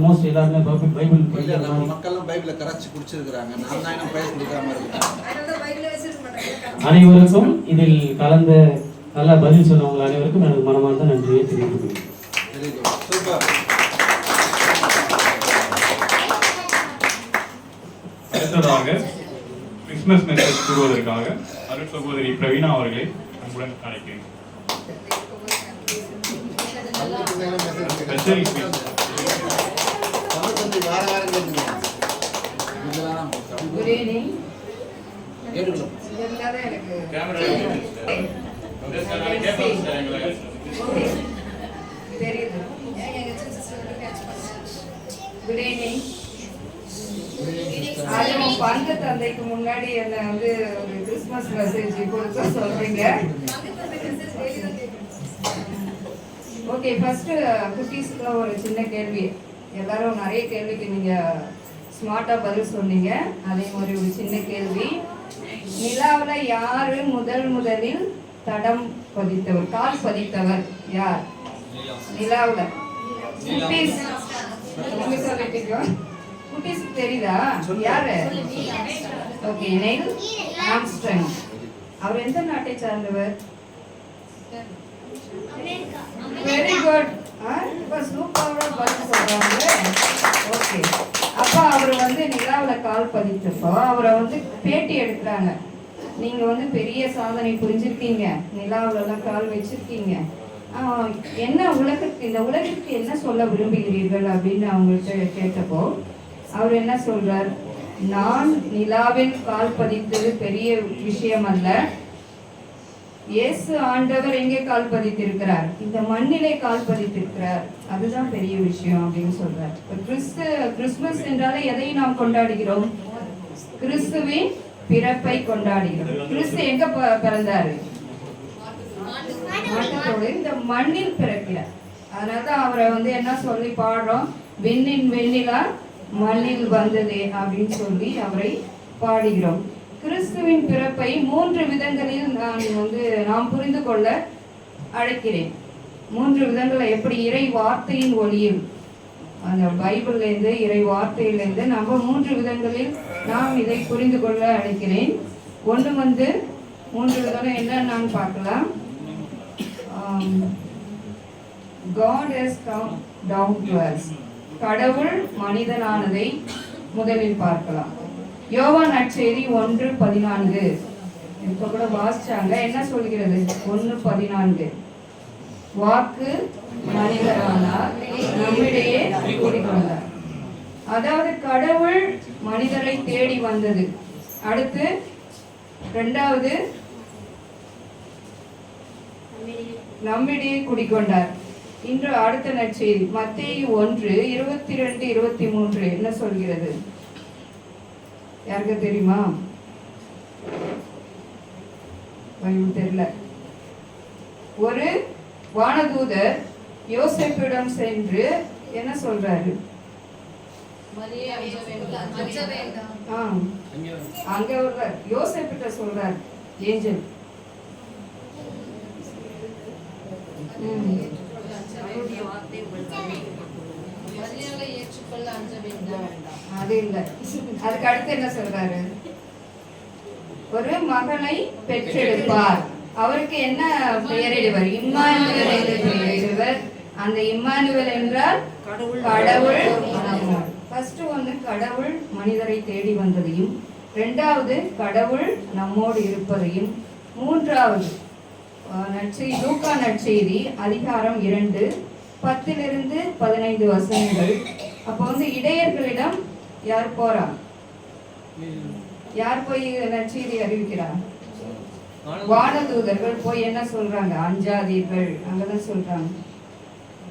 Almost எல்லாருமே Bible மக்கள்லாம் பைபிளை கரைச்சி குடிச்சிருக்கிறாங்க. நான் தான் இன்னும் பிரைஸ் கொடுக்காம இருக்கேன். அனைவருக்கும் இதில் கலந்த நல்லா பதில் சொன்னவங்க அனைவருக்கும் எனக்கு மனமார்ந்த நன்றியை தெரிவித்துக் சூப்பர். அடுத்ததாக கிறிஸ்துமஸ் மெசேஜ் கூறுவதற்காக அருள் சகோதரி பிரவீனா அவர்களை அன்புடன் அழைக்கிறேன். Good evening. Good evening. அதுவும் பங்கு தந்தைக்கு முன்னாடி என்ன வந்து ஒரு கிறிஸ்துமஸ் மெசேஜ் கொடுக்க சொல்றீங்க. ஓகே, ஃபர்ஸ்ட் குட்டீஸ்க்கு ஒரு சின்ன கேள்வி. எல்லாரும் நிறைய கேள்விக்கு நீங்க ஸ்மார்ட்டா பதில் சொன்னீங்க. அதே மாதிரி ஒரு சின்ன கேள்வி, நிலாவுல யாரு முதலில் தடம் பதித்தவர், கால் பதித்தவர் யார் நிலாவுல? குட்டீஸ் சொல்லிட்டீங்க. குட்டீஸ்க்கு தெரியுதா யாரு? Okay, Neil Armstrong. அவர் எந்த நாட்டை சார்ந்தவர்? Very good. இப்போ சூப்பரா பதில் சொல்றாங்க. ஓகே, அப்ப அவர் வந்து நிலாவுல கால் பதித்தப்போ அவரை வந்து பேட்டி எடுக்கிறாங்க. நீங்க வந்து பெரிய சாதனை புரிஞ்சிருக்கீங்க, நிலாவுல எல்லாம் கால் வச்சிருக்கீங்க, என்ன உலகத்துக்கு, இந்த உலகத்துக்கு என்ன சொல்ல விரும்புகிறீர்கள் அப்படின்னு அவங்கள்ட்ட கேட்டப்போ அவர் என்ன சொல்றார்? நான் நிலாவில் கால் பதித்தது பெரிய விஷயம் அல்ல, இயேசு ஆண்டவர் எங்கே கால் பதித்திருக்கிறார்? இந்த மண்ணிலே கால் பதித்திருக்கிறார், அதுதான் பெரிய விஷயம் அப்படின்னு சொல்றார். கிறிஸ்துமஸ் என்றாலே எதை நாம் கொண்டாடுகிறோம்? கிறிஸ்துவின் பிறப்பை கொண்டாடுகிறோம். கிறிஸ்து எங்க பிறந்தாரு? இந்த மண்ணில் பிறக்கிறார். அதனாலதான் அவரை வந்து என்ன சொல்லி பாடுறோம்? விண்ணின் வெண்ணிலா மண்ணில் வந்ததே அப்படின்னு சொல்லி அவரை பாடுகிறோம். கிறிஸ்துவின் பிறப்பை 3 விதங்களில் நாம் புரிந்து கொள்ள அழைக்கிறேன். 3 விதங்களை எப்படி? இறை வார்த்தையின் ஒளியில், அந்த பைபிள்லேருந்து இறை வார்த்தையிலேருந்து நம்ம 3 விதங்களில் நாம் இதை புரிந்து கொள்ள அழைக்கிறேன். ஒன்று வந்து 3 விதம் என்னன்னு பார்க்கலாம். God has come down to us. கடவுள் மனிதனானதை முதலில் பார்க்கலாம். யோவான் நற்செய்தி 1:14 இப்ப கூட வாசிச்சாங்க. என்ன சொல்கிறது? 1:14 வாக்கு மனிதரானார், நம்மிடையே குடிக்கொண்டார். அதாவது கடவுள் மனிதரை தேடி வந்தது. அடுத்து 2வது நம்மிடையே குடிக்கொண்டார். இன்று அடுத்த நற்செய்தி மத்தேயு 1:22-23 என்ன சொல்கிறது? யாருக்கு தெரியுமா? தெரியல. ஒரு வானதூதர் யோசேப்பிடம் சென்று என்ன சொல்றாரு? அங்க ஒரு யோசேப்பிட்ட சொல்றாரு ஏஞ்சல். அது இல்ல. அதுக்கு அடுத்து என்ன சொல்றாரு? ஒரு மகனை பெற்றெடுப்பார், அவருக்கு என்ன பெயரிடுவர்? இம்மானுவேல் என்று பெயரிடுவர். அந்த இம்மானுவேல் என்றால் கடவுள். ஃபர்ஸ்ட் ஒன்று கடவுள் மனிதரை தேடி வந்ததையும், 2வது கடவுள் நம்மோடு இருப்பதையும், 3வது நற்செய்தி லூக்கா நற்செய்தி அதிகாரம் 2:10-15 வசனங்கள். அப்போ வந்து இடையர்களிடம் யார் போறா? யார் போய் நற்செய்தி அறிவிக்கிறார்? வானதூதர்கள் போய் என்ன சொல்றாங்க? அஞ்சாதீர்கள், அங்கதான் சொல்றாங்க.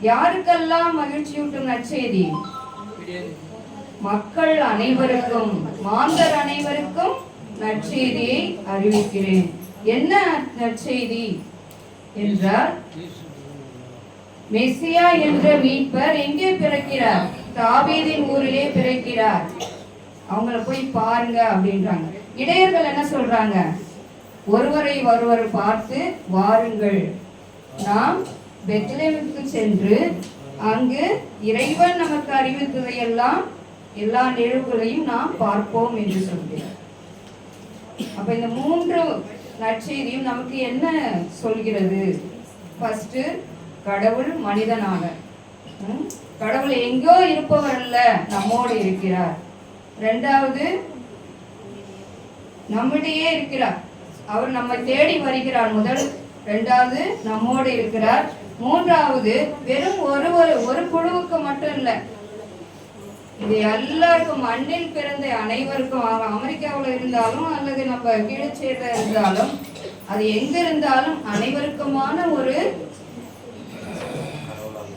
யாருக்கெல்லாம் மகிழ்ச்சியூட்டும் நற்செய்தி? மக்கள் அனைவருக்கும், மாந்தர் அனைவருக்கும் நற்செய்தியை அறிவிக்கிறேன். என்ன நற்செய்தி என்றால், மெசியா என்ற மீட்பர் எங்கே பிறக்கிறார்? தாவீதின் ஊரிலே பிறக்கிறார், அவங்கள போய் பாருங்க அப்படின்றாங்க. இடையர்கள் என்ன சொல்றாங்க? ஒருவரை ஒருவர் பார்த்து வாருங்கள், நாம் பெத்லெஹேமுக்கு சென்று அங்கு இறைவன் நமக்கு அறிவித்ததையெல்லாம் எல்லா நிகழ்வுகளையும் நாம் பார்ப்போம் என்று சொல்கிறார். அப்ப இந்த 3 நற்செய்தியும் நமக்கு என்ன சொல்கிறது? ஃபர்ஸ்ட், கடவுள் மனிதனாக, கடவுள் எங்கோ இருப்பவர் அல்ல, நம்மோடு இருக்கிறார். 2வது, நம்மிடையே இருக்கிறார், அவர் நம்மை தேடி வருகிறார். 2வது நம்மோடு இருக்கிறார். 3வது, வெறும் ஒரு குழுவுக்கு மட்டும் இல்லை, இது எல்லாருக்கும், மண்ணில் பிறந்த அனைவருக்கும், அமெரிக்காவில் இருந்தாலும் அல்லது நம்ம கீழச்சேரில் இருந்தாலும், அது எங்க இருந்தாலும் அனைவருக்குமான ஒரு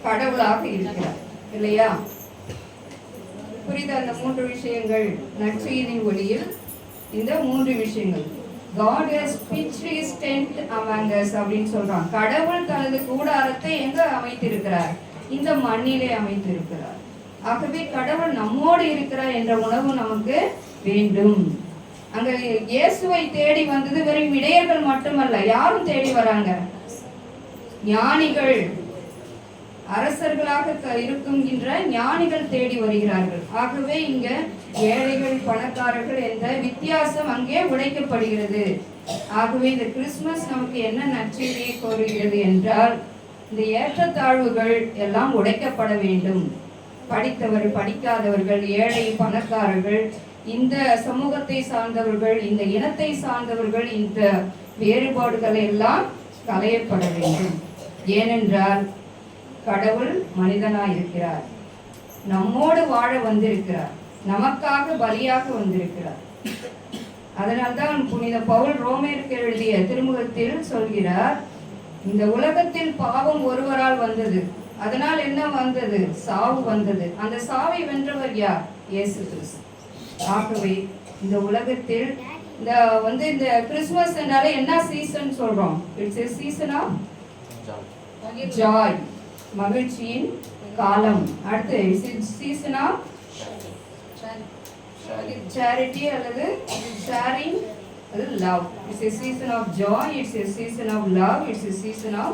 கடவுளாக இருக்கிறார், இல்லையா? புரியுதா? அந்த 3 விஷயங்கள் நற்செய்தி ஒளியில், இந்த 3 விஷயங்கள். God has pitched his tent among us அப்படின்னு சொல்றான். கடவுள் தனது கூடாரத்தை எங்க அமைத்திருக்கிறார்? இந்த மண்ணிலே அமைத்திருக்கிறார். ஆகவே கடவுள் நம்மோடு இருக்கிறார் என்ற உணர்வு நமக்கு வேண்டும். அங்க இயேசுவை தேடி வந்தது வெறும் இடையர்கள் மட்டுமல்ல, யாரும் தேடி வராங்க? ஞானிகள், அரசர்களாக இருக்குங்கின்ற ஞானிகள் தேடி வருகிறார்கள். ஆகவே இங்க ஏழைகள் பணக்காரர்கள் என்ற வித்தியாசம் அங்கே உடைக்கப்படுகிறது. ஆகவே இந்த கிறிஸ்துமஸ் நமக்கு என்ன நற்செய்தியை கோருகிறது என்றால், இந்த ஏற்றத்தாழ்வுகள் எல்லாம் உடைக்கப்பட வேண்டும். படித்தவர், படிக்காதவர்கள், ஏழை பணக்காரர்கள், இந்த சமூகத்தை சார்ந்தவர்கள், இந்த இனத்தை சார்ந்தவர்கள், இந்த வேறுபாடுகள் எல்லாம் களையப்பட வேண்டும். ஏனென்றால் கடவுள் மனிதனாய் இருக்கிறார், நம்மோடு வாழ வந்திருக்கிறார், நமக்காக பலியாக வந்திருக்கிறார். அதனால்தான் புனித பவுல் ரோமேருக்கு எழுதிய திருமுகத்தில் சொல்கிறார், இந்த உலகத்தில் பாவம் ஒருவரால் வந்தது, அதனால் என்ன வந்தது? சாவு வந்தது. அந்த சாவை வென்றவர் யார்? இயேசு கிறிஸ்து. ஆகவே இந்த உலகத்தில் இந்த கிறிஸ்துமஸ் என்றாலே என்ன சீசன் சொல்றோம்? It's a season of joy, மகிழ்ச்சியின் காலம். அடுத்து season of charity அல்லது sharing, அது love. It's a season of joy, it's a season of love, it's a season of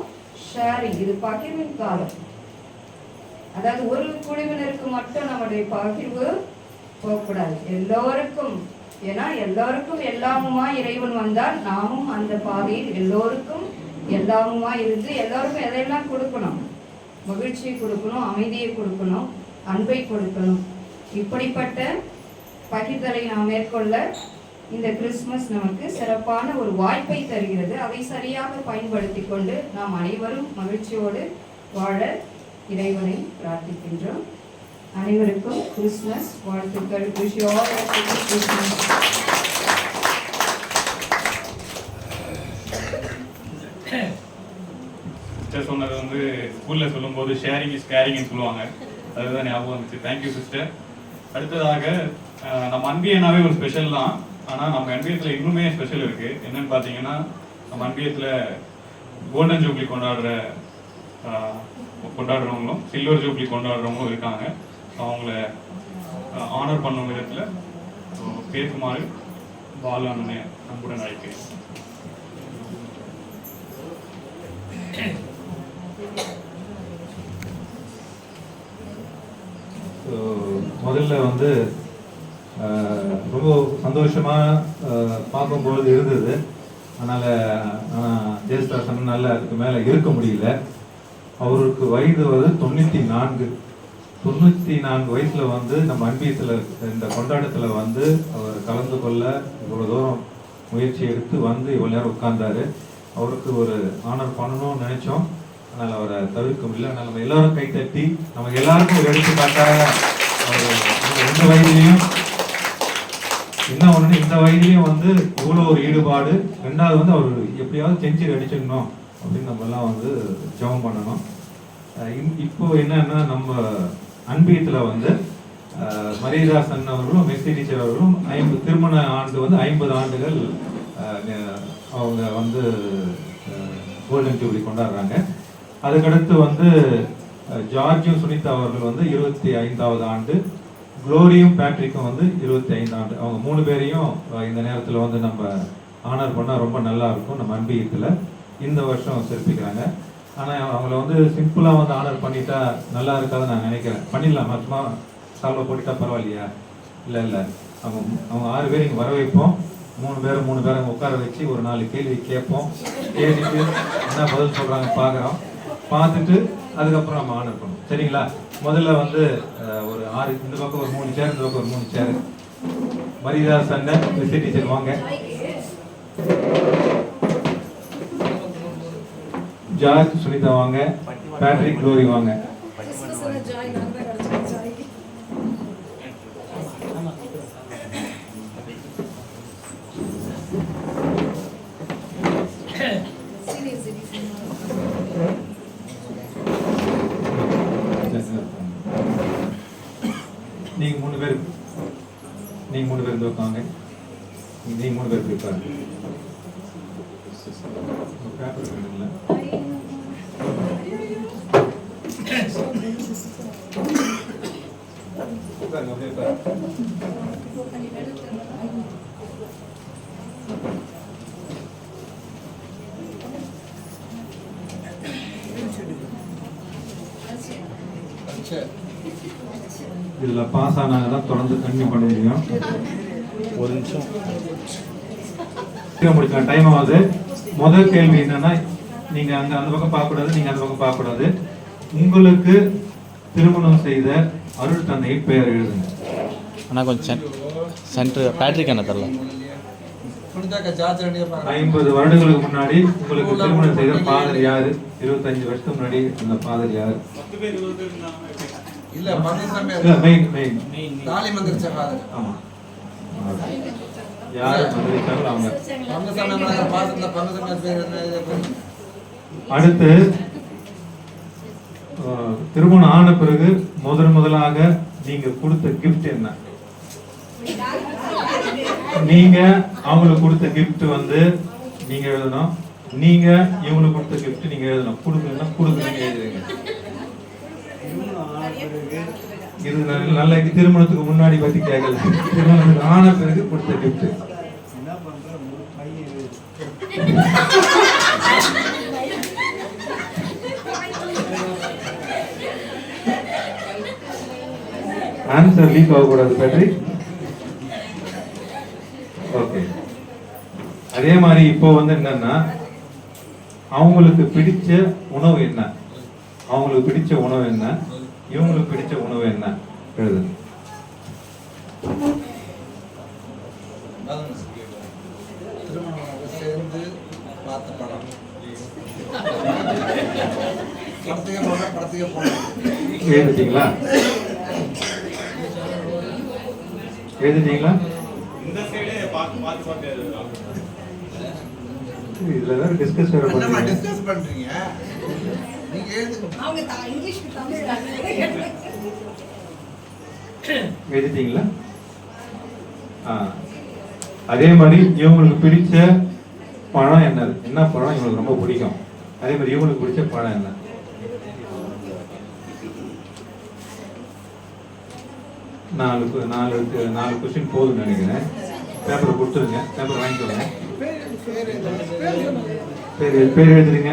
sharing. இது பகிர்வின் காலம். அதாவது ஒரு குழுவினருக்கு மட்டும் நம்முடைய பகிர்வு போகக்கூடாது, எல்லோருக்கும். ஏன்னா எல்லோருக்கும் எல்லாமுமா இறைவன் வந்தால் நாமும் அந்த பாதையில் எல்லோருக்கும் எல்லாமுமா இருந்து எல்லோருக்கும் எதையெல்லாம் கொடுக்கணும்? மகிழ்ச்சியை கொடுக்கணும், அமைதியை கொடுக்கணும், அன்பை கொடுக்கணும். இப்படிப்பட்ட பகிர்தலை நாம் மேற்கொள்ள இந்த கிறிஸ்துமஸ் நமக்கு சிறப்பான ஒரு வாய்ப்பை தருகிறது. அதை சரியாக பயன்படுத்தி கொண்டு நாம் அனைவரும் மகிழ்ச்சியோடு வாழ இறைவனை பிரார்த்திக்கின்றோம். அனைவருக்கும் கிறிஸ்துமஸ் வாழ்த்துக்கள். Wish you all a happy Christmas. Sister சொன்னது ஸ்கூல்ல சொல்லும்போது ஷேரிங் இஸ் கேரிங்னு சொல்லுவாங்க, அதுதான் ஞாபகம் வந்துச்சு. Thank you sister. அடுத்ததாக நம்ம அன்பியனாவே ஒரு ஸ்பெஷல் தான், ஆனால் நம்ம அன்பியத்தில் இன்னுமே ஸ்பெஷல் இருக்கு. என்னன்னு பார்த்தீங்கன்னா, நம்ம அன்பியத்தில் கோல்டன் ஜூப்ளி கொண்டாடுறவங்களும் சில்வர் ஜூப்ளி கொண்டாடுறவங்களும் இருக்காங்க. அவங்கள ஆனர் பண்ணும் விதத்தில் பேசுமாறு பாலு அண்ணனை அன்புடன் அழைக்கிறேன். முதல்ல ரொம்ப சந்தோஷமா பார்க்கும்பொழுது இருந்தது. அதனால ஜெயஸ்தாசன் நல்ல அதுக்கு மேல இருக்க முடியல. அவருக்கு வயது 94 வயசுல நம்ம அன்பியத்துல இந்த கொண்டாட்டத்துல அவர் கலந்து கொள்ள இவ்வளவு தூரம் முயற்சி எடுத்து இவ்வளவு நேரம் உட்கார்ந்தாரு. அவருக்கு ஒரு ஆனர் பண்ணணும்னு நினைச்சோம், அதனால அவரை தவிர்க்க முடியல. அதனால நம்ம எல்லாரும் கைத்தட்டி நமக்கு எல்லாருக்கும் ஒரு எடுத்துக்காட்டாக இந்த வயதிலையும் என்ன ஒண்ணு, இந்த வயதிலையும் இவ்வளவு ஒரு ஈடுபாடு. 2வது அவர் எப்படியாவது செஞ்சுரி அடிச்சிடணும் அப்படின்னு நம்ம எல்லாம் ஜெபம் பண்ணணும். இப்போ என்னன்னா, நம்ம அன்பியத்துல மரியதாசன் அவர்களும் மெஸ்ஸி டீச்சர் அவர்களும் திருமண ஆண்டு 50 ஆண்டுகள் அவங்க கோல்டன் ஜூப்ளி கொண்டாடுறாங்க. அதுக்கடுத்து ஜார்ஜும் சுனிதா அவர்கள் 25வது ஆண்டு, குளோரியும் பேட்ரிக்கும் 25 ஆண்டு. அவங்க 3 பேரையும் இந்த நேரத்தில் நம்ம ஆனர் பண்ணால் ரொம்ப நல்லா இருக்கும். நம்ம அன்பியத்தில் இந்த வருஷம் சிறப்பிக்கிறாங்க. ஆனால் அவங்கள வந்து சிம்பிளாக வந்து ஆர்டர் பண்ணிட்டா நல்லா இருக்காதுன்னு நான் நினைக்கிறேன். பண்ணிடலாம், சும்மா சால்வை போட்டுட்டா பரவாயில்லையா? இல்லை இல்லை, அவங்க 6 பேர் இங்கே வர வைப்போம். 3 பேர் அங்கே உட்கார வச்சு ஒரு 4 கேள்வி கேட்போம். கேட்டுட்டு என்ன பதில் சொல்கிறாங்க பார்க்குறோம். பார்த்துட்டு அதுக்கப்புறம் நம்ம ஆர்டர் பண்ணுவோம். சரிங்களா? முதல்ல வந்து ஒரு 6, இந்த பக்கம் ஒரு 3 சேர், இந்த பக்கம் ஒரு 3 சேர். மரியாதை சண்டை விசி டீச்சர் வாங்க. ஜார்ஜ் சுனிதா வாங்க. பேட்ரிக் க்ளோரி வாங்க. நீங்க 3 பேர் இந்த உட்காங்க. நீங்க 3 பேர் இருக்காங்க. பேப்பர் வேணுங்களா? இதுல பாஸ் ஆனாங்க தான் தொடர்ந்து கண்டினியூ பண்ண முடியும். ஒரு நிமிஷம் முடிக்கலாம், டைம் ஆகுது. முதல் கேள்வி என்னன்னா, நீங்க அந்த பக்கம் பார்க்க கூடாது, நீங்க அந்த பக்கம் பார்க்க கூடாது. உங்களுக்கு திருமணம் செய்த அருள் தந்தை பெயர் எழுதுங்க. அண்ணா கொஞ்சம் சென்டர் பேட்ரிக் அண்ணா தரல. 50 வருடங்களுக்கு முன்னாடி உங்களுக்கு திருமணம் செய்த ஃபாதர் யாரு? 25 வருஷத்துக்கு முன்னாடி அந்த ஃபாதர் யாரு? இல்ல பங்குசாமி தாலி மந்திரிச்ச ஃபாதர். ஆமா, யாரு மந்திரிச்சாங்களோ அவங்க. பங்குசாமி மேல பாசத்துல பங்குசாமி பேர் என்ன? அடுத்து திருமணம் ஆன பிறகு முதலாக நீங்க கொடுத்த கிஃப்ட் என்ன? நீங்க அவங்களுக்கு கொடுத்த கிஃப்ட் வந்து நீங்க எழுதணும். நீங்க இவங்களுக்கு கொடுத்த கிஃப்ட் நீங்க எழுதணும். கொடுக்கணும் எழுதுறீங்க. இது நல்ல திருமணத்துக்கு முன்னாடி பத்தி கேட்கல, திருமணத்துக்கு ஆன பிறகு கொடுத்த கிஃப்ட். ஆன்சர் லீக் ஆகக்கூடாது பேட்ரிக். ஓகே. அதே மாதிரி இப்போ வந்து என்னன்னா, அவங்களுக்கு பிடிச்ச உணவு என்ன? அவங்களுக்கு பிடிச்ச உணவு என்ன? இவங்களுக்கு பிடிச்ச உணவு என்ன? எழுது. திருமணம் சேர்ந்து பார்த்த படம். படத்துக்கே போனோம். எழுதிட்டீங்களா? எழுதிட்டீங்களா? இதுல வேற டிஸ்கஸ் வேற என்னமா பண்றீங்க. டிஸ்கஸ் பண்றீங்க? நீங்க எழுதிட்டீங்களா? அதே மாதிரி இவங்களுக்கு பிடிச்ச பழம் என்னது? என்ன பழம் இவங்களுக்கு ரொம்ப பிடிக்கும்? அதே மாதிரி இவங்களுக்கு பிடிச்ச பழம் என்ன? நாலு கொஸ்டின் போதும் நினைக்கிறேன். பேப்பர் கொடுத்துருங்க. பேப்பர் வாங்கிக்கோங்க. பேர் எழுதுறீங்க.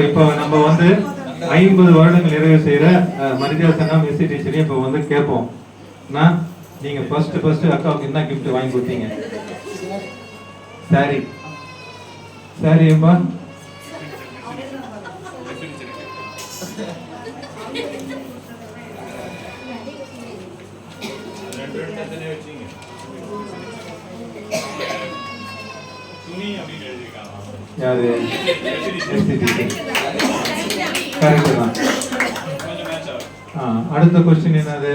இப்போ நம்ம வந்து 50 வருடங்கள் நிறைவு செய்யற மரியாதை சங்கம் எஸ்சி டீச்சரையும் இப்போ வந்து கேட்போம். நீங்க ஃபர்ஸ்ட் அக்காவுக்கு என்ன கிஃப்ட் வாங்கி கொடுத்தீங்க? சாரி. சாரி அம்மா. யாரு? கரெக்ட் தான். அடுத்த கொஸ்டின் என்னது?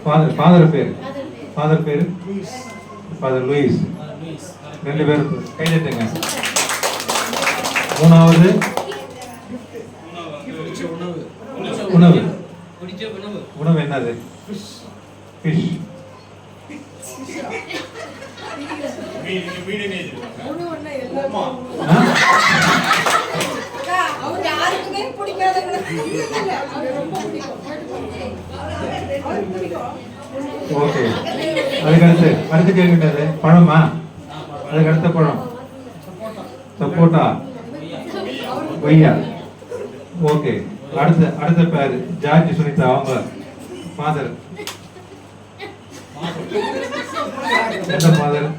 ஃபாதர் பேர் ஃபாதர் லூயிஸ். 2 பேரும் கைதட்டுங்க. மூணாவது உணவு என்னது? ஃபிஷ். அவர் யாருக்குமே பிடிக்காதவங்க ஓகே, அதுக்கடுத்து அடுத்து கேட்கின்றது பழமா? அதுக்கு அடுத்த பழம் சப்போட்டா, கொய்யா. ஓகே, அடுத்த பேர் ஜார்ஜ் சுனிதா, அவங்க ஃபாதர். எந்த ஃபாதர்?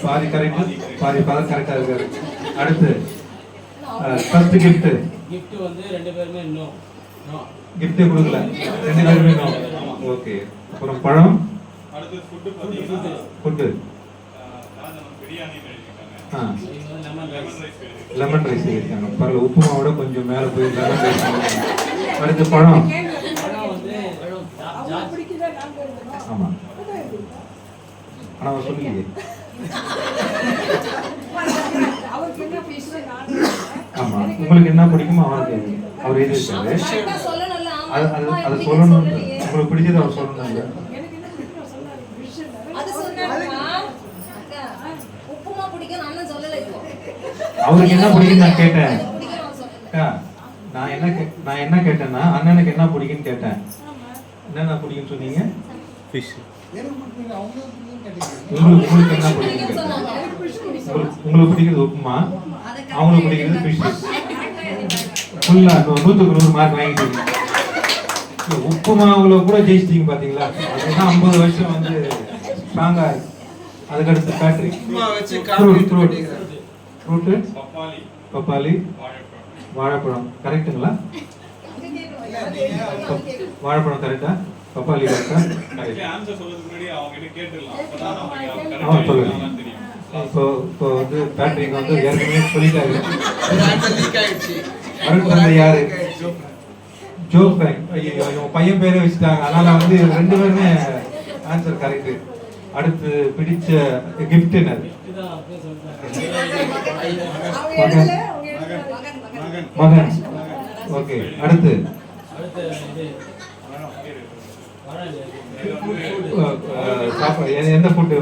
பாதி கரெக்ட், பாதி பதம் கரெக்டா இருக்காரு. அடுத்து ஃபர்ஸ்ட் கிஃப்ட். கிஃப்ட் வந்து ரெண்டு பேருமே நோ நோ கிஃப்ட் கொடுக்கல, ரெண்டு பேருமே நோ. ஓகே, அப்புறம் பழம். அடுத்து ஃபுட் பாத்தீங்கன்னா ஃபுட் பிரியாணி லெமன் ரைஸ் இருக்காங்க. பரவாயில்ல, உப்புமாவோட கொஞ்சம் மேலே போய் லெமன் ரைஸ். அடுத்து பழம். ஆமா, ஆனா அவர் சொல்லியே. ஆமா, உங்களுக்கு என்ன பிடிக்குமோ அவருக்கு அவர் எழுதியிருக்காரு. அது சொல்லணும், உங்களுக்கு பிடிச்சது அவர் சொல்லணும். அவருக்கு என்ன பிடிக்கும் நான் கேட்டேன். நான் என்ன கேட்டேன்னா அண்ணனுக்கு என்ன பிடிக்குன்னு கேட்டேன். என்னென்ன பிடிக்குன்னு சொன்னீங்க? ஃபிஷ். உங்களுக்கு என்ன பிடிக்கும்? உங்களுக்கு பிடிக்கிறது உப்புமா, அவங்களுக்கு பிடிக்கிறது ஃபிஷ். ஃபுல்லா 100க்கு 100 மார்க் வாங்கிட்டீங்க. உப்புமாவுல கூட ஜெயிச்சிட்டீங்க பாத்தீங்களா? அதுதான் 50 வருஷம் வந்து ஸ்ட்ராங்கா இருக்கு. அதுக்கடுத்து பேட்டரி, ஃப்ரூட், பப்பாளி, வாழைப்பழம். கரெக்டுங்களா? வாழைப்பழம் கரெக்டா? பப்பாளி கரெக்டா? ஆன்சர் சொல்றதுக்கு முன்னாடி அவங்க கிட்ட கேட்டுறலாம். அப்பதான் நமக்கு ஆமா, சொல்லுங்க. கரெக்ட்டா தெரியும். இப்போ வந்து பேட்டரிக்கு வந்து ஏற்கனவே சொல்லிட்டாரு. லீக் ஆயிடுச்சு. அடுத்து யாரு? Joe frank. ஐயோ, இவன் பையன் பேரே வச்சுட்டாங்க. அதனால வந்து ரெண்டு பேருமே ஆன்சர் கரெக்ட். அடுத்து பிடிச்ச கிஃப்ட் என்னது? மகன். ஓகே, அடுத்து சாப்பாடு எந்த ஃபுட்டு?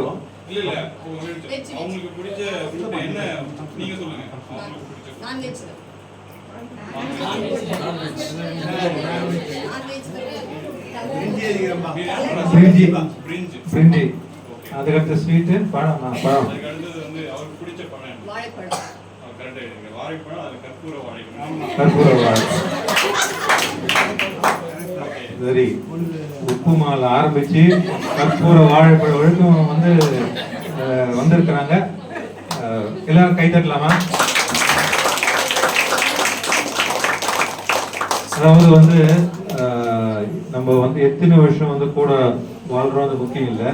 இல்ல அவங்களுக்கு பிடிச்ச ஃபுட் என்ன நீங்க சொல்லுங்க. அவங்களுக்கு பிடிச்ச பிரிஞ்சி. அதுக்கடுத்து ஸ்வீட்டு, பழம். அதுக்கு அடுத்தது வந்து அவருக்கு பிடிச்ச பழம் வாழைப்பழம். கரெக்டா இருக்கு. வாழைப்பழம், அது கற்பூர வாழைப்பழம். கற்பூர வாழைப்பழம். சரி, உப்புமால ஆரம்பிச்சு கற்பூர வாழைப்பழம் வரைக்கும் வந்து வந்திருக்கிறாங்க. எல்லாரும் கை தட்டலாமா? அதாவது வந்து நம்ம வந்து எத்தனை வருஷம் வந்து கூட வாழ்றோம் முக்கியம் இல்லை.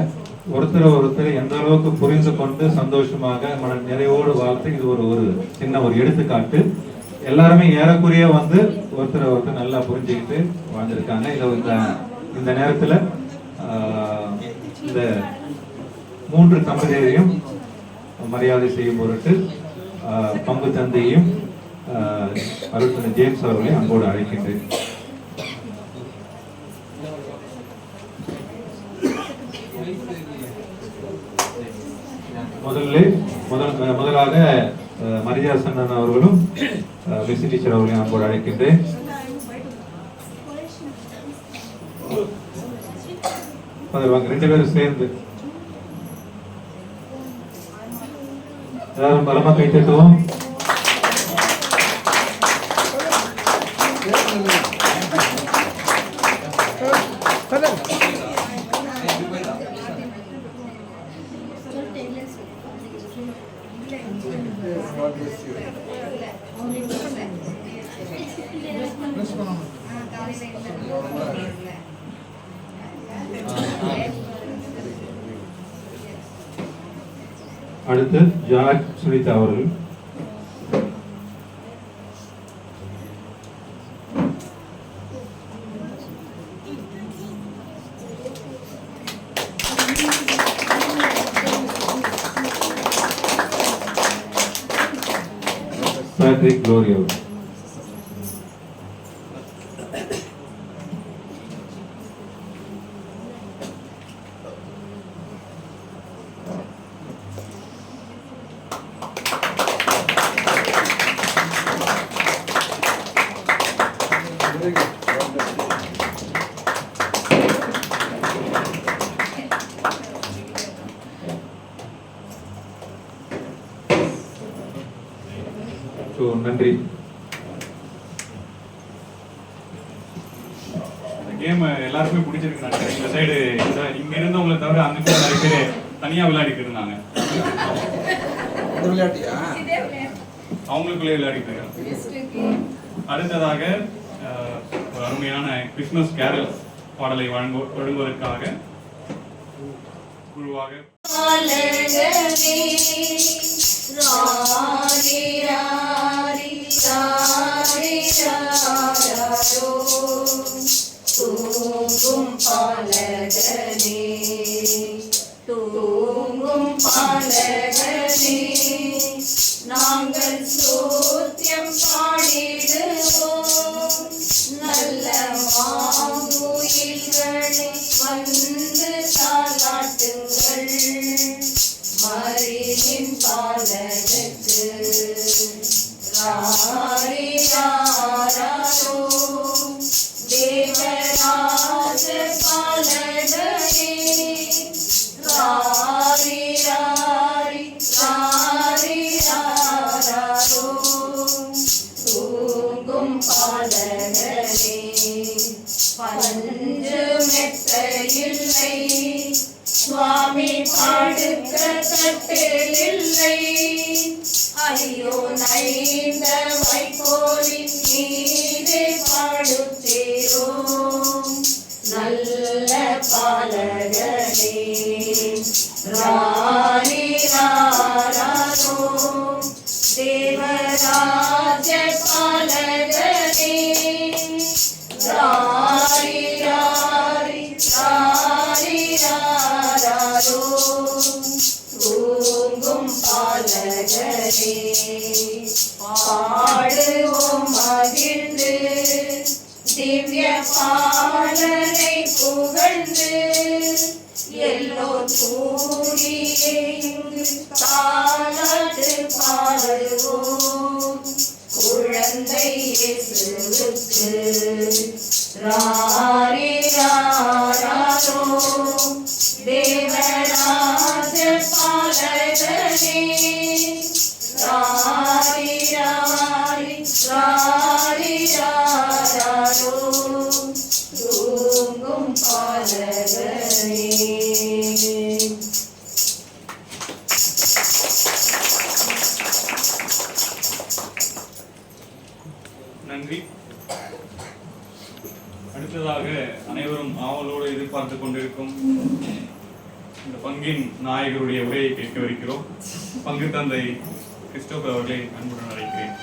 ஒருத்தர் எந்த அளவுக்கு புரிந்து கொண்டு சந்தோஷமாக மன நிறைவோடு வாழ்த்து இது ஒரு சின்ன ஒரு எடுத்துக்காட்டு. எல்லாருமே ஏறக்குறைய வந்து ஒருத்தர் நல்லா புரிஞ்சுக்கிட்டு வாழ்ந்திருக்காங்க. இந்த நேரத்தில் இந்த 3 தம்பதியரையும் மரியாதை செய்யும் பொருட்டு பங்கு தந்தையும் அருட்தந்தை ஜேம்ஸ் அவர்களை அன்போடு அழைக்கின்றேன். முதலாக மரியாசன் அவர்களும் மிஸ் டீச்சர் அவர்களையும் அன்போடு அழைக்கின்றேன். ரெண்டு பேரும் சேர்ந்து எல்லாரும் பலமா கை தட்டுவோம். அடுத்து ஜார்ஜ் சுனிதா அவர்கள். பேட்ரிக் க்ளோரி அவர். ஸோ நன்றி. கேம் எல்லாருக்குமே பிடிச்சிருக்கு நினைக்கிறேன். இந்த சைடு இங்க இருந்தவங்களை தவிர அங்க கூட நிறைய பேர் தனியா விளையாடிட்டு இருந்தாங்க. இந்த விளையாட்டியா அவங்களுக்குள்ளே விளையாடிட்டு இருக்காங்க. அடுத்ததாக ஒரு அருமையான கிறிஸ்துமஸ் கேரல் பாடலை வழங்குவதற்காக குழுவாக தூங்கும் பாலகனே தூங்கும் பாலகனே நாங்கள் சோத்தியம் பாடிடுவோம். நல்ல மாங்குயில்களை வந்து தாலாட்டுங்கள். மரியின் பாலனுக்கு ராரியாரோ தேவராஜ பாலகனே ராரி ராரி ராரி ராரோ தூங்கும் பாலகனே பஞ்சு மெத்தையில்லை சுவாமி படுக்க கட்டிலில்லை. ஐயோ நைந்த வைக்கோலின் மீதே படுத்தீரோ நல்ல பாலகனே ராரி ராரோ தேவராஜ பாலகனே ராரி ராரி ராரி ராரோ தூங்கும் பாலகனே பாடுவோம் மகிழ்ந்து திவ்ய பாலனை புகழ்ந்து எல்லோர் கூடியே இங்கு தாலாட்டு பாடுவோம். குழந்தை இயேசுவுக்கு ராரி ராரோ தேவராஜ பாலகனே ராரி ராரி ராரி ராரோ தூங்கும் பாலகனே. நன்றி. அடுத்ததாக அனைவரும் ஆவலோடு எதிர்பார்த்து கொண்டிருக்கும் இந்த பங்கின் நாயகருடைய உரையை கேட்கவிருக்கிறோம். பங்கு தந்தை கிறிஸ்டோபர் அவர்களை அன்புடன் அழைக்கிறேன்.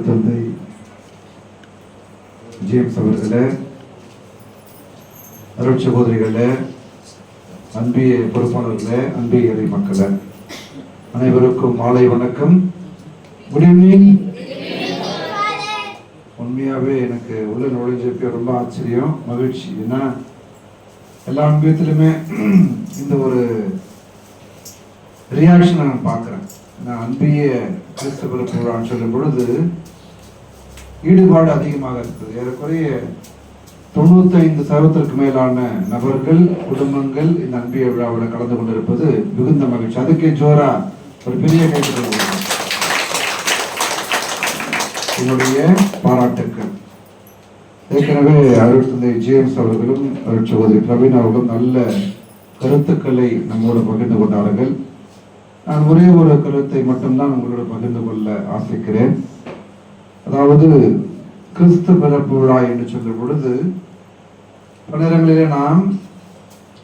தந்தை ஜேம்ஸ் அவர்களே, அருள் சகோதரிகளே, அன்பிய பொறுப்பாளர்களே, அன்பிய இறை மக்களே, அனைவருக்கும் மாலை வணக்கம். Good evening. உண்மையாகவே எனக்கு உள்ள நுழைஞ்சப்போ ரொம்ப ஆச்சரியம், மகிழ்ச்சி. ஏன்னா எல்லா அன்பியத்திலுமே இந்த ஒரு ரியாக்ஷனை நான் பார்க்குறேன். நான் அன்பிய கிறிஸ்தவ புரான்னு சொல்லும் பொழுது ஈடுபாடு அதிகமாக இருக்குது. ஏறக்குறைய 95% மேலான நபர்கள், குடும்பங்கள் இந்த அன்பிய விழாவில் கலந்து கொண்டிருப்பது மிகுந்த மகிழ்ச்சி. அதுக்கே ஜோரா ஒரு பெரிய கைது என்னுடைய பாராட்டுக்கள். ஏற்கனவே அருள் தந்தை ஜேம்ஸ் அவர்களும் அருள் சகோதரி பிரவீன் அவர்களும் நல்ல கருத்துக்களை நம்மோடு பகிர்ந்து கொண்டார்கள். நான் ஒரே ஒரு கருத்தை மட்டும்தான் உங்களோடு பகிர்ந்து கொள்ள ஆசைக்கிறேன். அதாவது கிறிஸ்து பிறப்பு விழா என்று சொல்லும் பொழுது பல நேரங்களிலே நாம்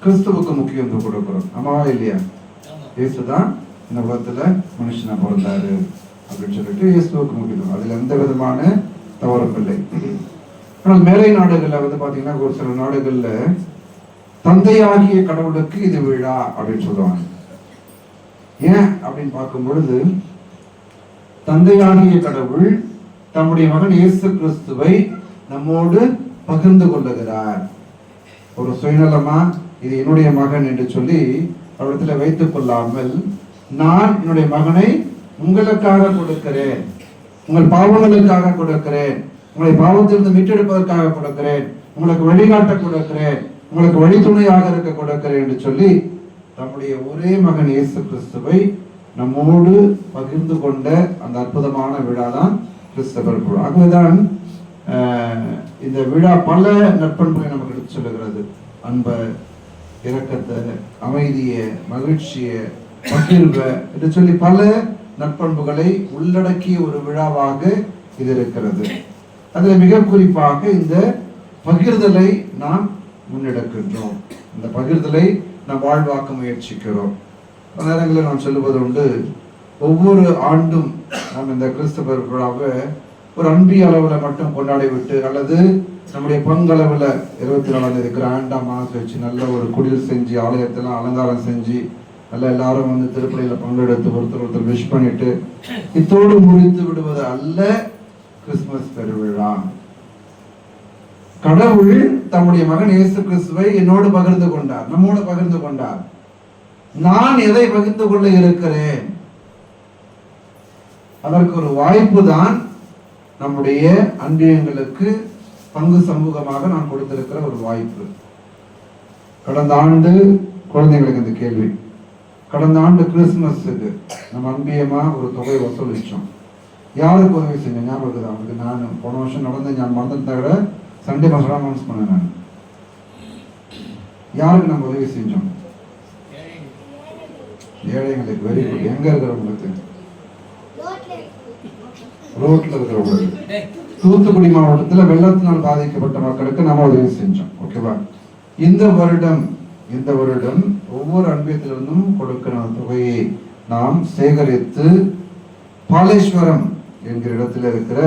கிறிஸ்துவுக்கு முக்கியத்துவம் கொடுக்கிறோம். ஆமாவா இல்லையா? இயேசுதான் இந்த உலகத்துல மனுஷனா பிறந்தாரு அப்படின்னு சொல்லிட்டு இயேசுவுக்கு முக்கியத்துவம், அதுல எந்த விதமான தவறும் இல்லை. ஆனால் மேலை நாடுகள்ல பாத்தீங்கன்னா ஒரு சில நாடுகள்ல தந்தையாகிய கடவுளுக்கு இது விழா அப்படின்னு சொல்லுவாங்க. ஏன் அப்படின்னு பார்க்கும் பொழுது, தந்தையாகிய கடவுள் தம்முடைய மகன் இயேசு கிறிஸ்துவை நம்மோடு பகிர்ந்து கொள்ளுகிறார். ஒரு சுயநலமா இது என்னுடைய மகன் என்று சொல்லி அவரிடத்துல வைத்துக் கொள்ளாமல், நான் என்னுடைய மகனை உங்களுக்காக கொடுக்கிறேன், உங்கள் பாவங்களுக்காக கொடுக்கிறேன், உங்களை பாவத்திலிருந்து மீட்டெடுப்பதற்காக கொடுக்கிறேன், உங்களுக்கு வழிகாட்ட கொடுக்கிறேன், உங்களுக்கு வழித்துணையாக இருக்க கொடுக்கிறேன் என்று சொல்லி நம்முடைய ஒரே மகன் இயேசு கிறிஸ்துவை நம்மோடு பகிர்ந்து கொண்ட அந்த அற்புதமான விழா தான் கிறிஸ்தவர் விழா. ஆகவேதான் இந்த விழா பல நற்பண்புகளை நமக்கு எடுத்து சொல்லுகிறது. அன்பை, இரக்கத்தை, அமைதியை, மகிழ்ச்சியை, பகிர்வை என்று சொல்லி பல நற்பண்புகளை உள்ளடக்கிய ஒரு விழாவாக இது இருக்கிறது. அதில் மிக குறிப்பாக இந்த பகிர்தலை நாம் முன்னெடுக்கின்றோம். இந்த பகிர்தலை நாம் வாழ்வாக்க முயற்சிக்கிறோம். பல நேரங்களில் நாம் சொல்லுவது உண்டு, ஒவ்வொரு ஆண்டும் நாம் இந்த கிறிஸ்தவர் விழாவை ஒரு அன்பிய அளவில் மட்டும் கொண்டாடி விட்டு, அல்லது நம்முடைய பங்களவில் 24ஆம் தேதி கிராண்டா மாசு வச்சு நல்ல ஒரு குடில் செஞ்சு ஆலயத்தெல்லாம் அலங்காரம் செஞ்சு நல்லா எல்லாரும் வந்து திருப்பலியில் பங்கெடுத்து ஒருத்தர் விஷ் பண்ணிட்டு இத்தோடு முடித்து விடுவது அல்ல கிறிஸ்துமஸ் பெருவிழா. கடவுள் தம்முடைய மகன் இயேசு கிறிஸ்துவை என்னோடு பகிர்ந்து கொண்டார், நம்மோடு பகிர்ந்து கொண்டார். நான் எதை பகிர்ந்து கொள்ள இருக்கிறேன்? அதற்கு ஒரு வாய்ப்பு தான் நம்முடைய அன்பியங்களுக்கு பங்கு சமூகமாக நான் கொடுத்திருக்கிற ஒரு வாய்ப்பு. கடந்த ஆண்டு குழந்தைங்களுக்கு இந்த கேள்வி, கடந்த ஆண்டு கிறிஸ்துமஸுக்கு நம்ம அன்பியமா ஒரு தொகை வசூலிச்சோம். யாருக்கு உதவி செஞ்சேன் ஞாபகம் இருக்குது அவங்களுக்கு? நான் போன வருஷம் நடந்து ஞாபகம் மறந்துட்டா கூட சண்டே மாசம் அனௌன்ஸ் பண்ணேன். நான் யாருக்கு நம்ம உதவி செஞ்சோம்? ஏழைங்களுக்கு. Very good. எங்க இருக்கிறவங்களுக்கு? ரோட்ல இருக்கிறவங்களுக்கு. தூத்துக்குடி மாவட்டத்தில் வெள்ளத்தினால் பாதிக்கப்பட்ட மக்களுக்கு நம்ம உதவி செஞ்சோம். ஓகேவா? இந்த வருடம் ஒவ்வொரு அன்பியத்திலிருந்தும் கொடுக்கிற தொகையை நாம் சேகரித்து பாலேஸ்வரம் என்கிற இடத்துல இருக்கிற,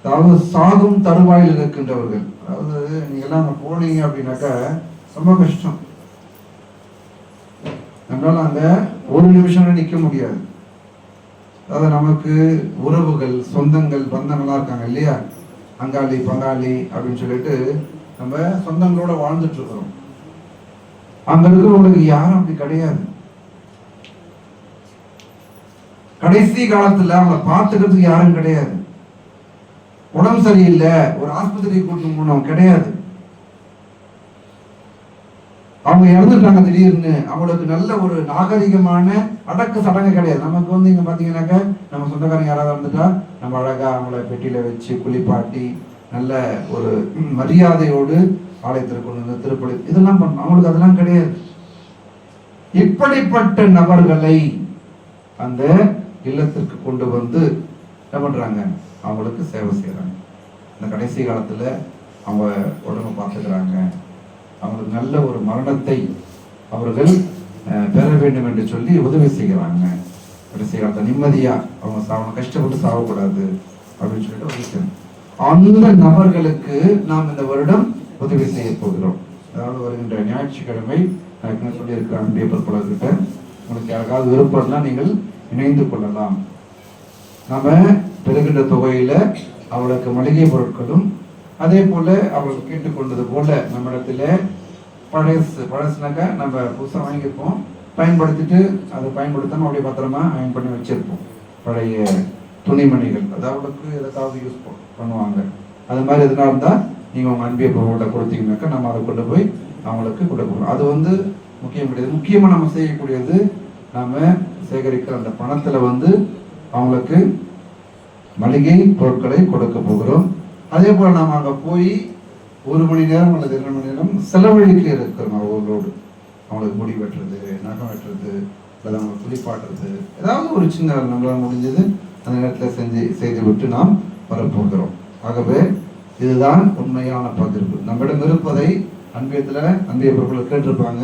அதாவது சாகும் தருவாயில் இருக்கின்றவர்கள், அதாவது நீங்கெல்லாம் அங்க போனீங்க அப்படின்னாக்கா ரொம்ப கஷ்டம். நம்மளால அங்க ஒரு நிமிஷம் நிற்க முடியாது. அதாவது நமக்கு உறவுகள், சொந்தங்கள், பந்தங்களா இருக்காங்க இல்லையா, அங்காளி பங்காளி அப்படின்னு சொல்லிட்டு நம்ம சொந்தங்களோட வாழ்ந்துட்டு இருக்கிறோம். அங்க இருக்கிறவங்களுக்கு யாரும் அப்படி கிடையாது. கடைசி காலத்துல அவங்களை பார்த்துக்கிறதுக்கு யாரும் கிடையாது. உடம்பு சரியில்லை, ஒரு ஆஸ்பத்திரி கூட்டு போனவங்க கிடையாது. அவங்க இறந்துட்டாங்க திடீர்னு, அவங்களுக்கு நல்ல ஒரு நாகரிகமான அடக்க சடங்கு கிடையாது. நமக்கு வந்து இங்க பாத்தீங்கன்னாக்க நம்ம சொந்தக்காரங்க யாராவது இருந்துட்டா நம்ம அழகா அவங்கள பெட்டியில வச்சு குளிப்பாட்டி நல்ல ஒரு மரியாதையோடு ஆலயத்திற்கு கொண்டு வந்து திருப்பலி இதெல்லாம் பண்ணணும். அவங்களுக்கு அதெல்லாம் கிடையாது. இப்படிப்பட்ட நபர்களை அந்த இல்லத்திற்கு கொண்டு வந்து என்ன பண்றாங்க? அவங்களுக்கு சேவை செய்யறாங்க. இந்த கடைசி காலத்துல அவங்க உடம்பை பார்த்துக்கிறாங்க. அவங்களுக்கு நல்ல ஒரு மரணத்தை அவர்கள் பெற வேண்டும் என்று சொல்லி உதவி செய்கிறாங்க. கடைசி காலத்தை நிம்மதியா அவங்க கஷ்டப்பட்டு சாகக்கூடாது அப்படின்னு சொல்லிட்டு உதவி செய்யணும். அந்த நபர்களுக்கு நாம் இந்த வருடம் உதவி செய்ய போகிறோம். அதாவது வருகின்ற ஞாயிற்றுக்கிழமை நான் சொல்லியிருக்கிற அன்பிய பொறுப்பாளர்கிட்ட உங்களுக்கு யாருக்காவது விருப்பம்னா நீங்கள் இணைந்து கொள்ளலாம். நம்ம பெறுகின்ற தொகையில அவளுக்கு மளிகை பொருட்களும், அதே போல அவர்கள் கேட்டுக்கொண்டது போல நம்மிடத்துல பழசுனாக்கா நம்ம புதுசாக வாங்கியிருப்போம், பயன்படுத்திட்டு அதை பயன்படுத்தாம அப்படியே பத்திரமா அயன் பண்ணி வச்சிருப்போம். பழைய துணிமணிகள் அதாவது எதாவது யூஸ் பண்ணுவாங்க. அது மாதிரி எதுனா இருந்தால் நீங்கள் உங்கள் அன்பிய பொருளை கொடுத்தீங்கன்னாக்கா நம்ம அதை கொண்டு போய் அவங்களுக்கு கொடுக்கணும். அது வந்து முக்கியம் கிடையாது. முக்கியமாக நம்ம செய்யக்கூடியது நாம சேகரிக்கிற அந்த பணத்தில் வந்து அவங்களுக்கு மளிகை பொருட்களை கொடுக்க போகிறோம். அதே போல் நாம் அங்கே போய் 1 மணி நேரம் அல்லது 2 மணி நேரம் செலவழிக்க இருக்கிறோம். அவங்களோடு அவங்களுக்கு முடி வெட்டுறது, நகம் வெட்டுறது, அல்லது அவங்களை குளிப்பாட்டுறது, ஏதாவது ஒரு சின்ன நம்மளால் முடிஞ்சது அந்த நேரத்தில் செய்து விட்டு நாம் வரப்போகிறோம். ஆகவே இதுதான் உண்மையான பகிர்வு. நம்மிடம் இருப்பதை அன்பிய பொருட்கள் கேட்டிருப்பாங்க.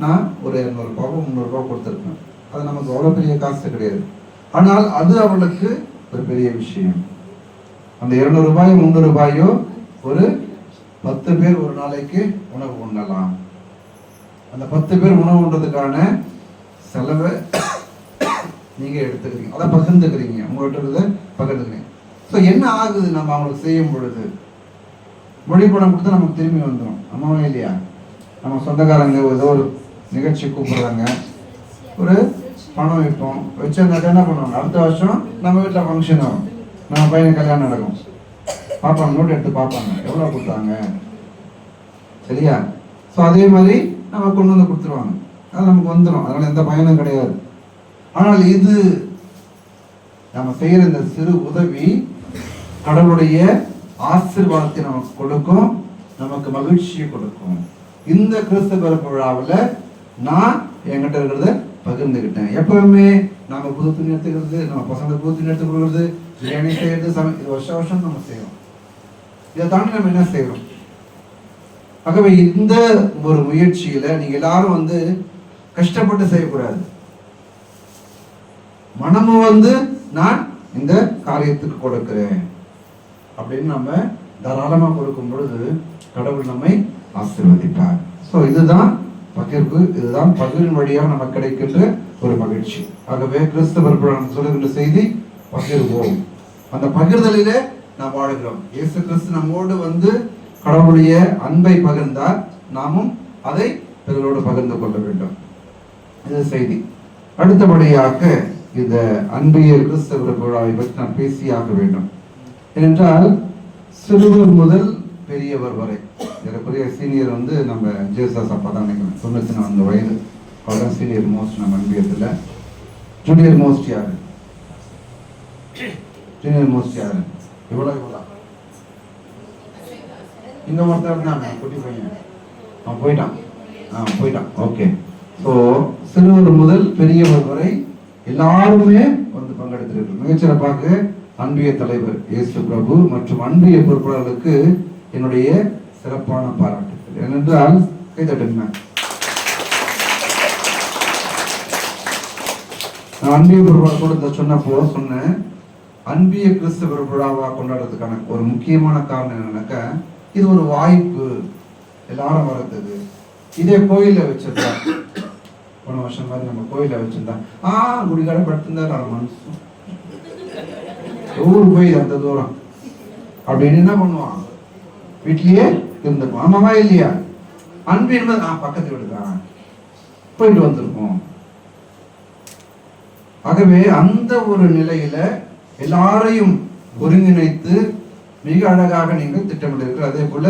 நான் ஒரு 200 ரூபாவோ 300 ரூபாய் கொடுத்துருப்பேன். அது நமக்கு அவ்வளோ பெரிய காசு கிடையாது. ஆனால் அது அவளுக்கு ஒரு பெரிய விஷயம். அந்த 200 ரூபாயோ 300 ரூபாயோ ஒரு 10 பேர் ஒரு நாளைக்கு உணவு உண்ணலாம். அந்த 10 பேர் உணவு உண்றதுக்கான செலவை நீங்க எடுத்துக்கிறீங்க, அதை பகிர்ந்துக்கிறீங்க, உங்கள்கிட்ட இருக்கிறத பகிர்ந்துக்கிறீங்க. ஸோ என்ன ஆகுது, நம்ம அவங்களுக்கு செய்யும் பொழுது மொழி பணம் கொடுத்தா நமக்கு திரும்பி வந்துடும். அம்மாவே இல்லையா? நம்ம சொந்தக்காரங்க ஏதோ ஒரு நிகழ்ச்சி கூப்பிடுறாங்க, ஒரு பணம் வைப்போம், வச்சவங்க என்ன பண்ணுவாங்க, அடுத்த வருஷம் நம்ம வீட்டில் ஃபங்க்ஷன் ஆகும், நம்ம பையன் கல்யாணம் நடக்கும், பார்ப்பாங்க, நோட் எடுத்து பார்ப்பாங்க எவ்வளோ கொடுத்தாங்க, சரியா? ஸோ அதே மாதிரி நம்ம கொண்டு வந்து கொடுத்துருவாங்க, அது நமக்கு வந்துடும், அதனால எந்த பயனும் கிடையாது. ஆனால் இது நம்ம செய்கிற இந்த சிறு உதவி கடவுளுடைய ஆசீர்வாதத்தை நமக்கு கொடுக்கும், நமக்கு மகிழ்ச்சியை கொடுக்கும். இந்த கிறிஸ்து பிறப்பு விழாவில் நான் என்கிட்ட இருக்கிறத பகிர்ந்துக்கிட்டேன். எப்பவுமே நம்ம புது துணி எடுத்துக்கிறது, நம்ம பசங்க புது துணி எடுத்து கொடுக்குறது, பிரியாணி செய்யறது, இது வருஷம் வருஷம் நம்ம செய்வோம். இதை தாண்டி நம்ம என்ன செய்யறோம்? ஆகவே இந்த ஒரு முயற்சியில நீங்க எல்லாரும் வந்து கஷ்டப்பட்டு செய்யக்கூடாது. மனமும் நான் இந்த காரியத்துக்கு கொடுக்கிறேன் அப்படின்னு நம்ம தாராளமா கொடுக்கும் பொழுது கடவுள் நம்மை ஆசீர்வதிப்பார். ஸோ இதுதான் பகிர்வு, இதுதான் பகிர்வின் வழியாக நமக்கு கிடைக்கின்ற ஒரு மகிழ்ச்சி. ஆகவே கிறிஸ்தவர் சொல்லுகின்ற செய்தி பகிர்வோம். அந்த பகிர்தலிலே நாம் வாழ்கிறோம். இயேசு கிறிஸ்து நம்மோடு கடவுளுடைய அன்பை பகிர்ந்தார், நாமும் அதை பிறரோடு பகிர்ந்து கொள்ள வேண்டும். இது செய்தி. அடுத்தபடியாக இந்த அன்பிய கிறிஸ்தவ விழாவை பற்றி நான் பேசியாக வேண்டும். ஏனென்றால் சிறுவர் முதல் பெரியவர் வரை, ஏறக்குறைய சீனியர் நம்ம ஜேசஸ் அப்பா தான் நினைக்கிறேன், 94 வயது, அவர் தான் சீனியர் மோஸ்ட் நம்ம அன்பியத்தில். ஜூனியர் மோஸ்ட் யாரு? ஜூனியர் மோஸ்ட் யாரு? இவ்வளோ இங்க ஒருத்தர் இருந்தாங்க, குட்டி பையன், அவன் போயிட்டான். ஓகே. ஸோ சிறுவர் முதல் பெரியவர் வரை எல்லாருமே பங்கெடுத்திருக்கிறார். மிகச்சிறப்பாக அன்பிய தலைவர் இயேசு பிரபு மற்றும் அன்பிய பொறுப்பாளர்களுக்கு என்னுடைய சிறப்பான பாராட்டுகள். ஏனென்றால் கைதட்டுங்க. நான் அன்பிய பொறுப்பாளர் கூட சொன்னப்போ சொன்னேன், அன்பிய கிறிஸ்தவ விழாவா கொண்டாடுறதுக்கான ஒரு முக்கியமான காரணம் என்னன்னாக்கா, இது ஒரு வாய்ப்பு எல்லாரும் வர்றதுக்கு. இதே கோயில வச்சிருந்தா, போன வருஷம் மாதிரி நம்ம கோயில வச்சிருந்தா குடிகார படுத்திருந்தா மனசு ஊர் போய் அந்த தூரம் அப்படின்னு என்ன பண்ணுவான், வீட்லயே இருந்துருப்போம். ஆமாவா இல்லையா? அன்பு என்பது பக்கத்து வீடுதான் போயிட்டு வந்திருப்போம். ஆகவே அந்த ஒரு நிலையில எல்லாரையும் ஒருங்கிணைத்து மிக அழகாக நீங்கள் திட்டமிட்டிருக்கிறார். அதே போல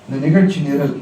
இந்த நிகழ்ச்சி நிரல்